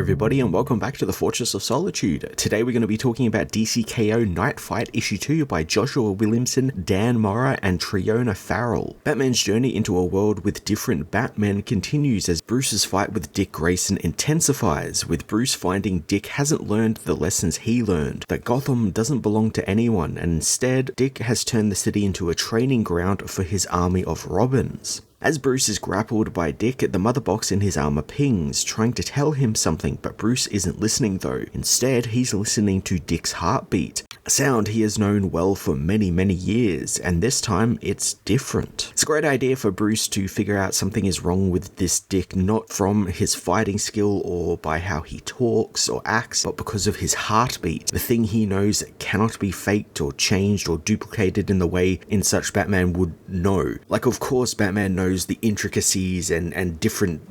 everybody, and welcome back to the Fortress of Solitude. Today we're going to be talking about DCKO Night Fight Issue 2 by Joshua Williamson, Dan Mora, and Triona Farrell. Batman's journey into a world with different Batmen continues as Bruce's fight with Dick Grayson intensifies, with Bruce finding Dick hasn't learned the lessons he learned, that Gotham doesn't belong to anyone, and instead Dick has turned the city into a training ground for his army of Robins. As Bruce is grappled by Dick, the mother box in his armor pings, trying to tell him something, but Bruce isn't listening though. Instead, he's listening to Dick's heartbeat, a sound he has known well for many years, and this time it's different. It's a great idea for Bruce to figure out something is wrong with this Dick, not from his fighting skill or by how he talks or acts, but because of his heartbeat, the thing he knows cannot be faked or changed or duplicated in the way in such Batman would know. Like, of course, Batman knows the intricacies and different,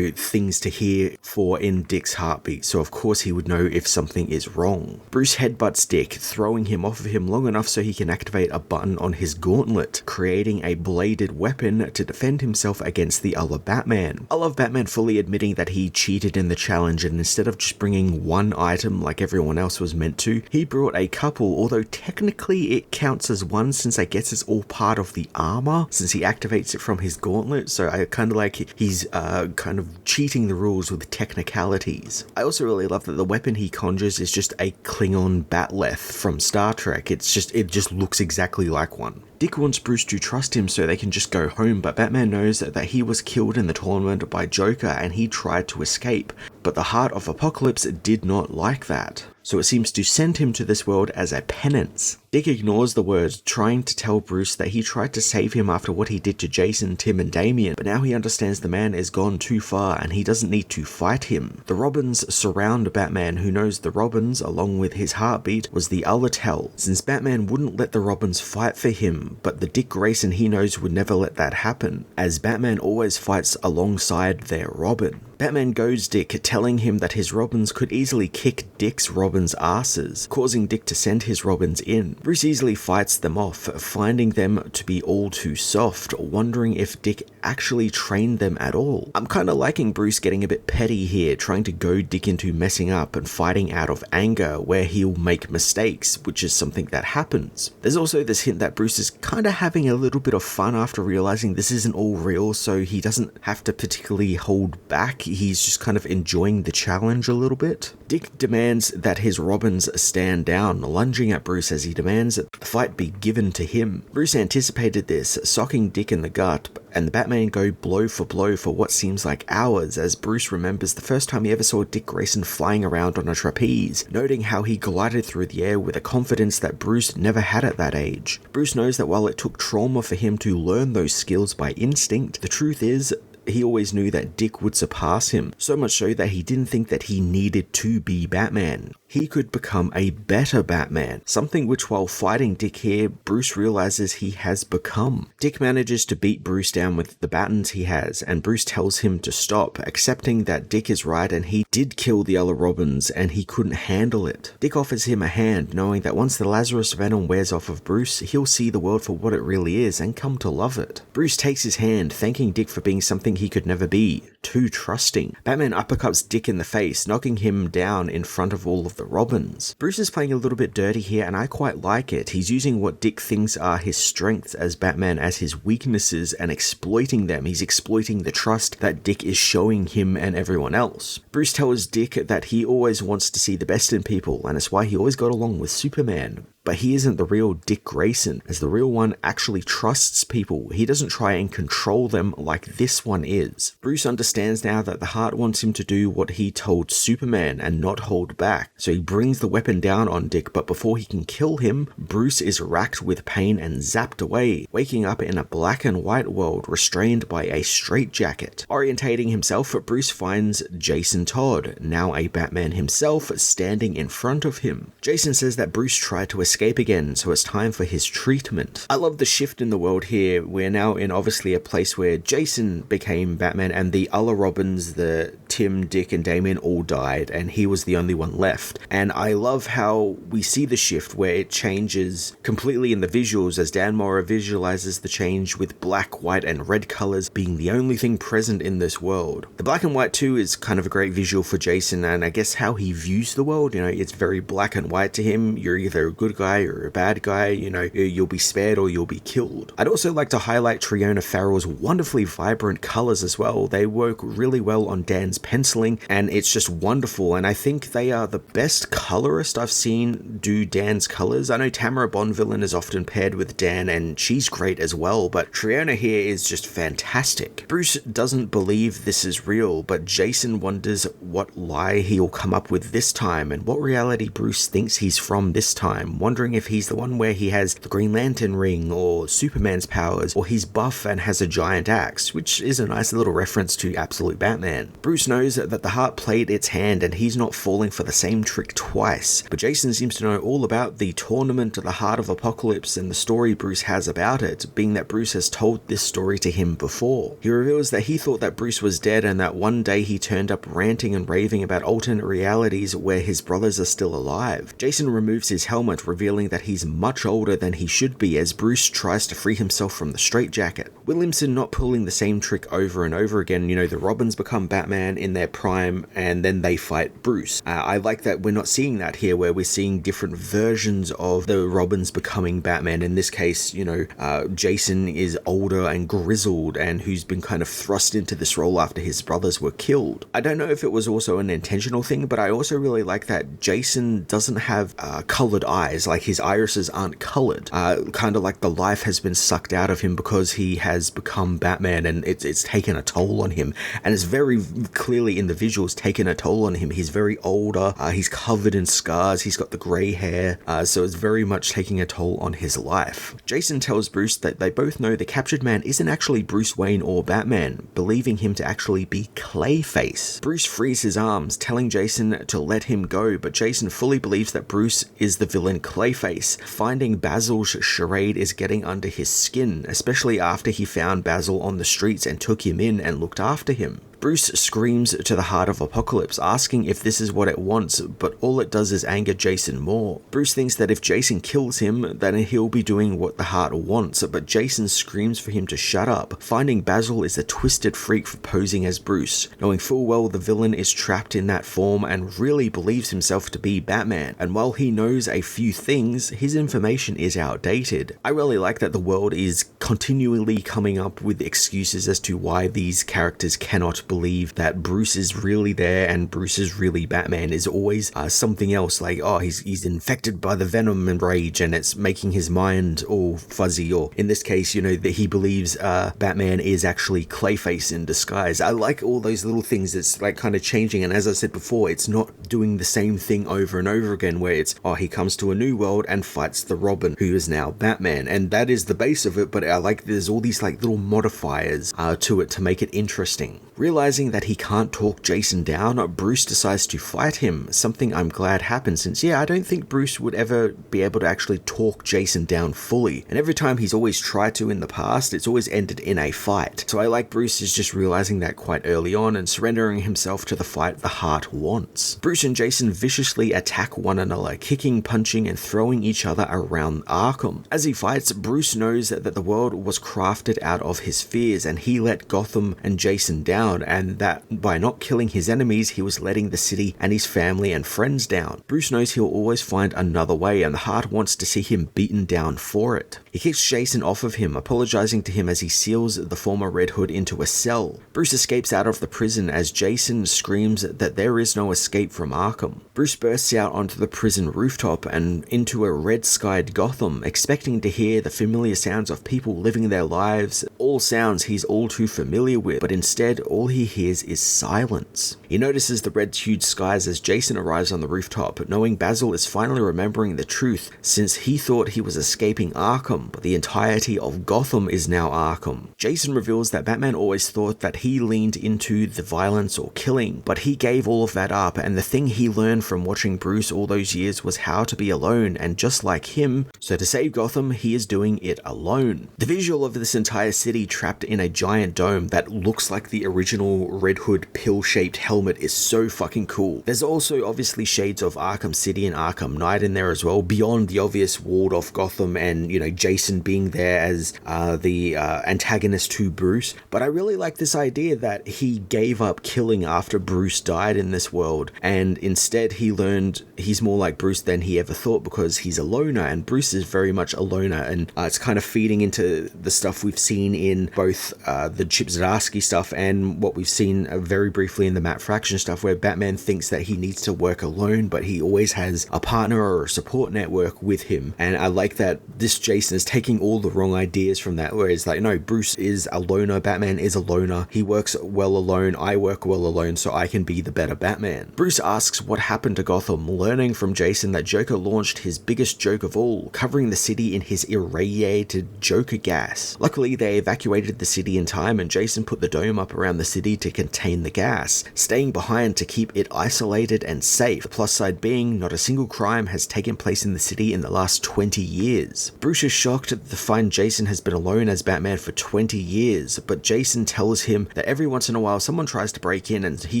things to hear for in Dick's heartbeat, so of course he would know if something is wrong. Bruce headbutts Dick, throwing him off of him long enough so he can activate a button on his gauntlet, creating a bladed weapon to defend himself against the other Batman. I love Batman fully admitting that he cheated in the challenge, and instead of just bringing one item like everyone else was meant to, he brought a couple, although technically it counts as one since I guess it's all part of the armor, since he activates it from his gauntlet. So I kind of like he's kind of cheating the rules with technicalities. I also really love that the weapon he conjures is just a Klingon batleth from Star Trek. It just looks exactly like one. Dick wants Bruce to trust him so they can just go home, but Batman knows that he was killed in the tournament by Joker and he tried to escape, but the Heart of Apocalypse did not like that, so it seems to send him to this world as a penance. Dick ignores the words, trying to tell Bruce that he tried to save him after what he did to Jason, Tim, and Damian, but now he understands the man is gone too far and he doesn't need to fight him. The Robins surround Batman, who knows the Robins, along with his heartbeat, was the other tell, since Batman wouldn't let the Robins fight for him, but the Dick Grayson he knows would never let that happen, as Batman always fights alongside their Robin. Batman goads Dick, telling him that his Robins could easily kick Dick's Robins' asses, causing Dick to send his Robins in. Bruce easily fights them off, finding them to be all too soft, wondering if Dick actually trained them at all. I'm kinda liking Bruce getting a bit petty here, trying to goad Dick into messing up and fighting out of anger, where he'll make mistakes, which is something that happens. There's also this hint that Bruce is kinda having a little bit of fun after realizing this isn't all real, so he doesn't have to particularly hold back. He's just kind of enjoying the challenge a little bit. Dick demands that his Robins stand down, lunging at Bruce as he demands that the fight be given to him. Bruce anticipated this, socking Dick in the gut, and the Batman go blow for what seems like hours, as Bruce remembers the first time he ever saw Dick Grayson flying around on a trapeze, noting how he glided through the air with a confidence that Bruce never had at that age. Bruce knows that while it took trauma for him to learn those skills by instinct, the truth is, he always knew that Dick would surpass him, so much so that he didn't think that he needed to be Batman. He could become a better Batman, something which while fighting Dick here, Bruce realizes he has become. Dick manages to beat Bruce down with the batons he has, and Bruce tells him to stop, accepting that Dick is right and he did kill the other Robins and he couldn't handle it. Dick offers him a hand, knowing that once the Lazarus venom wears off of Bruce, he'll see the world for what it really is and come to love it. Bruce takes his hand, thanking Dick for being something he could never be, too trusting. Batman uppercuts Dick in the face, knocking him down in front of all of the Robins. Bruce is playing a little bit dirty here, and I quite like it. He's using what Dick thinks are his strengths as Batman as his weaknesses and exploiting them. He's exploiting the trust that Dick is showing him and everyone else. Bruce tells Dick that he always wants to see the best in people, and it's why he always got along with Superman. But he isn't the real Dick Grayson, as the real one actually trusts people. He doesn't try and control them like this one is. Bruce understands now that the heart wants him to do what he told Superman and not hold back. So he brings the weapon down on Dick, but before he can kill him, Bruce is racked with pain and zapped away, waking up in a black and white world restrained by a straitjacket. Orientating himself, Bruce finds Jason Todd, now a Batman himself, standing in front of him. Jason says that Bruce tried to escape again, so it's time for his treatment. I love the shift in the world here. We're now in obviously a place where Jason became Batman and the other Robins, the Tim, Dick, and Damien all died, and he was the only one left. And I love how we see the shift where it changes completely in the visuals as Dan Mora visualizes the change with black, white, and red colors being the only thing present in this world. The black and white too is kind of a great visual for Jason, and I guess how he views the world. You know, it's very black and white to him. You're either a good guy or a bad guy. You know, you'll be spared or you'll be killed. I'd also like to highlight Triona Farrell's wonderfully vibrant colors as well. They work really well on Dan's penciling, and it's just wonderful. And I think they are the best colorist I've seen do Dan's colors. I know Tamara Bonvillain is often paired with Dan, and she's great as well, but Triona here is just fantastic. Bruce doesn't believe this is real, but Jason wonders what lie he'll come up with this time, and what reality Bruce thinks he's from this time, wondering if he's the one where he has the Green Lantern ring, or Superman's powers, or he's buff and has a giant axe, which is a nice little reference to Absolute Batman. Bruce knows that the heart played its hand, and he's not falling for the same trick twice, but Jason seems to know all about the tournament of the Heart of Apocalypse and the story Bruce has about it, being that Bruce has told this story to him before. He reveals that he thought that Bruce was dead, and that one day he turned up ranting and raving about alternate realities where his brothers are still alive. Jason removes his helmet, revealing that he's much older than he should be as Bruce tries to free himself from the straitjacket. Williamson not pulling the same trick over and over again. You know, the Robins become Batman in their prime and then they fight Bruce. I like that we're not seeing that here, where we're seeing different versions of the Robins becoming Batman. In this case, you know, Jason is older and grizzled and who's been kind of thrust into this role after his brothers were killed. I don't know if it was also an intentional thing, but I also really like that Jason doesn't have colored eyes, like his irises aren't colored. Kind of like the life has been sucked out of him because he has become Batman, and it's taken a toll on him, and it's very clearly in the visuals taken a toll on him. He's very older, he's covered in scars, he's got the grey hair, so it's very much taking a toll on his life. Jason tells Bruce that they both know the captured man isn't actually Bruce Wayne or Batman, believing him to actually be Clayface. Bruce frees his arms, telling Jason to let him go, but Jason fully believes that Bruce is the villain Clayface. Finding Basil's charade is getting under his skin, especially after he found Basil on the streets and took him in and looked after him. Bruce screams to the Heart of Apocalypse, asking if this is what it wants, but all it does is anger Jason more. Bruce thinks that if Jason kills him, then he'll be doing what the Heart wants, but Jason screams for him to shut up. Finding Basil is a twisted freak for posing as Bruce, knowing full well the villain is trapped in that form and really believes himself to be Batman, and while he knows a few things, his information is outdated. I really like that the world is continually coming up with excuses as to why these characters cannot believe that Bruce is really there and Bruce is really Batman. Is always something else, like, oh, he's infected by the venom and rage and it's making his mind all fuzzy, or in this case, you know, that he believes Batman is actually Clayface in disguise. I like all those little things. It's like kind of changing, and as I said before, it's not doing the same thing over and over again where it's, oh, he comes to a new world and fights the Robin who is now Batman, and that is the base of it, but I like there's all these like little modifiers to it to make it interesting. Realizing that he can't talk Jason down, Bruce decides to fight him, something I'm glad happened since, yeah, I don't think Bruce would ever be able to actually talk Jason down fully, and every time he's always tried to in the past, it's always ended in a fight. So I like Bruce is just realizing that quite early on and surrendering himself to the fight the Heart wants. Bruce and Jason viciously attack one another, kicking, punching, and throwing each other around Arkham. As he fights, Bruce knows that the world was crafted out of his fears, and he let Gotham and Jason down, and that by not killing his enemies, he was letting the city and his family and friends down. Bruce knows he'll always find another way, and the Heart wants to see him beaten down for it. He kicks Jason off of him, apologizing to him as he seals the former Red Hood into a cell. Bruce escapes out of the prison as Jason screams that there is no escape from Arkham. Bruce bursts out onto the prison rooftop and into a red-skied Gotham, expecting to hear the familiar sounds of people living their lives, all sounds he's all too familiar with, but instead all he hears is silence. He notices the red-hued skies as Jason arrives on the rooftop, knowing Basil is finally remembering the truth, since he thought he was escaping Arkham, but the entirety of Gotham is now Arkham. Jason reveals that Batman always thought that he leaned into the violence or killing, but he gave all of that up, and the thing he learned from watching Bruce all those years was how to be alone, and just like him, so to save Gotham, he is doing it alone. The visual of this entire city trapped in a giant dome that looks like the original original Red Hood pill-shaped helmet is so fucking cool. There's also obviously shades of Arkham City and Arkham Knight in there as well, beyond the obvious walled-off Gotham and, you know, Jason being there as the antagonist to Bruce. But I really like this idea that he gave up killing after Bruce died in this world, and instead he learned he's more like Bruce than he ever thought because he's a loner, and Bruce is very much a loner, and it's kind of feeding into the stuff we've seen in both the Chip Zdarsky stuff and what we've seen very briefly in the Matt Fraction stuff, where Batman thinks that he needs to work alone, but he always has a partner or a support network with him. And I like that this Jason is taking all the wrong ideas from that, where it's like, no, Bruce is a loner, Batman is a loner, he works well alone, I work well alone, so I can be the better Batman. Bruce asks what happened to Gotham, learning from Jason that Joker launched his biggest joke of all, covering the city in his irradiated Joker gas. Luckily, they evacuated the city in time, and Jason put the dome up around the city to contain the gas, staying behind to keep it isolated and safe. The plus side being, not a single crime has taken place in the city in the last 20 years. Bruce is shocked to find Jason has been alone as Batman for 20 years, but Jason tells him that every once in a while someone tries to break in and he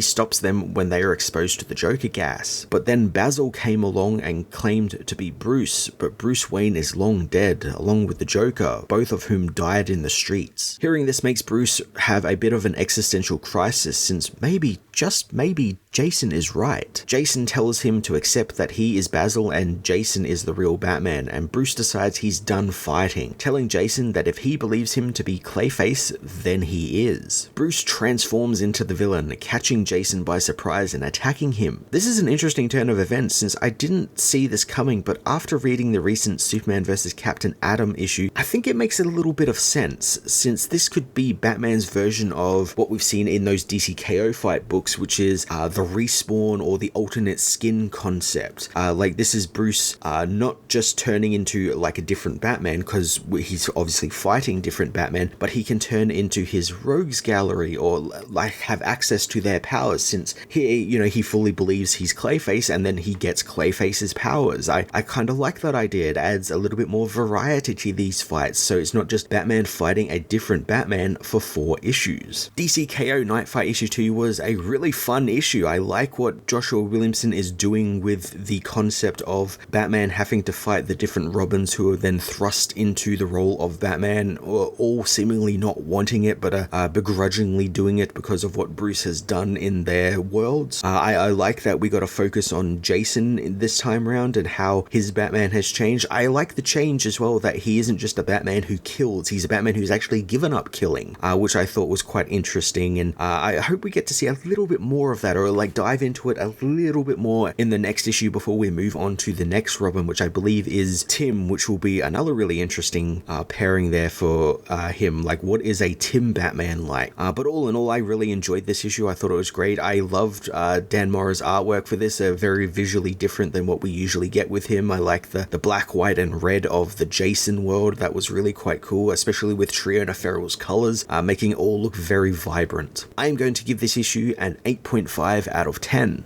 stops them when they are exposed to the Joker gas. But then Basil came along and claimed to be Bruce, but Bruce Wayne is long dead, along with the Joker, both of whom died in the streets. Hearing this makes Bruce have a bit of an existential crisis, since maybe, just maybe, Jason is right. Jason tells him to accept that he is Basil and Jason is the real Batman, and Bruce decides he's done fighting, telling Jason that if he believes him to be Clayface, then he is. Bruce transforms into the villain, catching Jason by surprise and attacking him. This is an interesting turn of events, since I didn't see this coming, but after reading the recent Superman vs. Captain Atom issue, I think it makes a little bit of sense, since this could be Batman's version of what we've seen in those DC KO fight books, which is the respawn or the alternate skin concept. Like, this is Bruce not just turning into like a different Batman, because he's obviously fighting different Batman, but he can turn into his rogues gallery or like have access to their powers, since he fully believes he's Clayface, and then he gets Clayface's powers. I kind of like that idea. It adds a little bit more variety to these fights, so it's not just Batman fighting a different Batman for 4 issues. DC KO Night Fight issue 2 was a really fun issue. I like what Joshua Williamson is doing with the concept of Batman having to fight the different Robins who are then thrust into the role of Batman, or all seemingly not wanting it, but begrudgingly doing it because of what Bruce has done in their worlds. I like that we got to focus on Jason this time around and how his Batman has changed. I like the change as well, that he isn't just a Batman who kills, he's a Batman who's actually given up killing, which I thought was quite interesting, and I hope we get to see a little bit more of that, or like dive into it a little bit more in the next issue before we move on to the next Robin, which I believe is Tim, which will be another really interesting pairing there for him. Like, what is a Tim Batman like? But all in all, I really enjoyed this issue. I thought it was great. I loved Dan Mora's artwork for this, very visually different than what we usually get with him. I like the black, white, and red of the Jason world. That was really quite cool, especially with Triona Farrell's colors, making it all look very vibrant. I am going to give this issue an 8.5 out of 10.